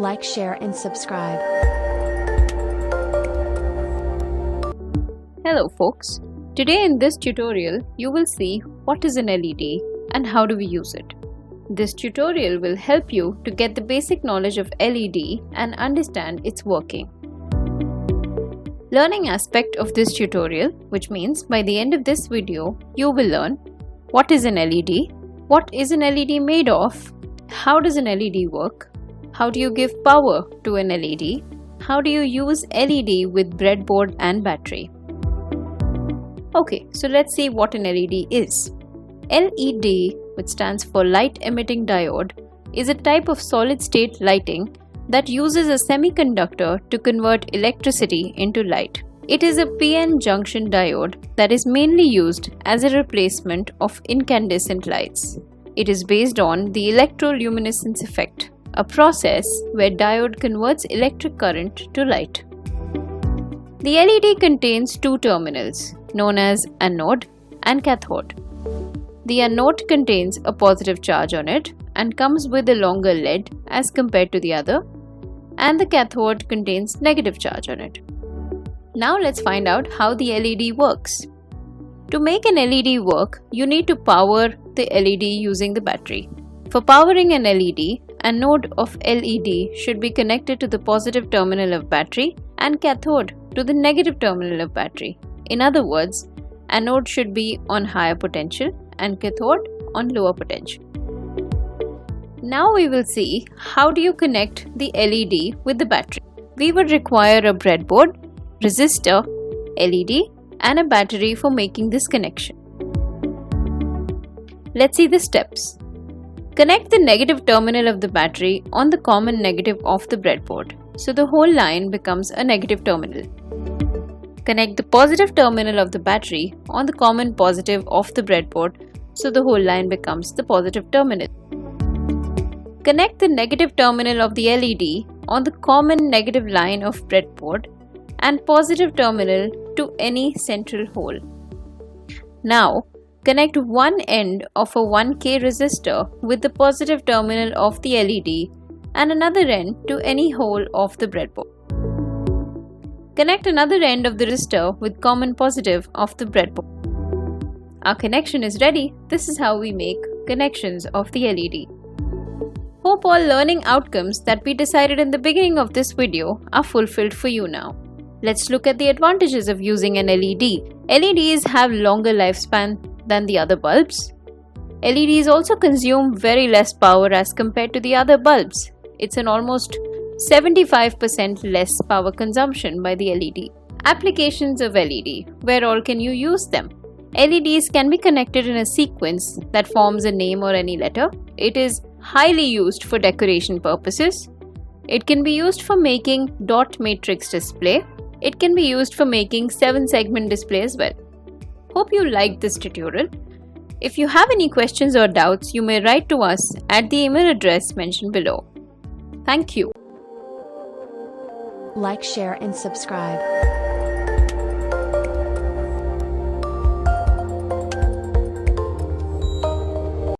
Like, share and subscribe. Hello folks, today in this tutorial you will see what is an LED and how do we use it. This tutorial will help you to get the basic knowledge of LED and understand its working. Learning aspect of this tutorial, which means by the end of this video you will learn what is an LED, what is an LED made of, how does an LED work, how do you give power to an LED, how do you use LED with breadboard and battery. Okay, so let's see what an LED is. LED, which stands for light emitting diode, is a type of solid state lighting that uses a semiconductor to convert electricity into light. It is a PN junction diode that is mainly used as a replacement of incandescent lights. It is based on the electroluminescence effect, a process where diode converts electric current to light. The LED contains two terminals, known as anode and cathode. The anode contains a positive charge on it and comes with a longer lead as compared to the other, and the cathode contains negative charge on it. Now let's find out how the LED works. To make an LED work, you need to power the LED using the battery. For powering an LED, anode of LED should be connected to the positive terminal of battery and cathode to the negative terminal of battery. In other words, anode should be on higher potential and cathode on lower potential. Now we will see how do you connect the LED with the battery. We would require a breadboard, resistor, LED and a battery for making this connection. Let's see the steps. Connect the negative terminal of the battery on the common negative of the breadboard, so the whole line becomes a negative terminal. Connect the positive terminal of the battery on the common positive of the breadboard, so the whole line becomes the positive terminal. Connect the negative terminal of the LED on the common negative line of breadboard and positive terminal to any central hole. Now, connect one end of a 1K resistor with the positive terminal of the LED and another end to any hole of the breadboard. Connect another end of the resistor with common positive of the breadboard. Our connection is ready. This is how we make connections of the LED. Hope all learning outcomes that we decided in the beginning of this video are fulfilled for you now. Let's look at the advantages of using an LED. LEDs have longer lifespan than the other bulbs. LEDs also consume very less power as compared to the other bulbs. It's an almost 75% less power consumption by the LED. Applications of LED. Where all can you use them? LEDs can be connected in a sequence that forms a name or any letter. It is highly used for decoration purposes. It can be used for making dot matrix display. It can be used for making 7-segment display as well. Hope you liked this tutorial. If you have any questions or doubts, you may write to us at the email address mentioned below. Thank you. Like, share and subscribe.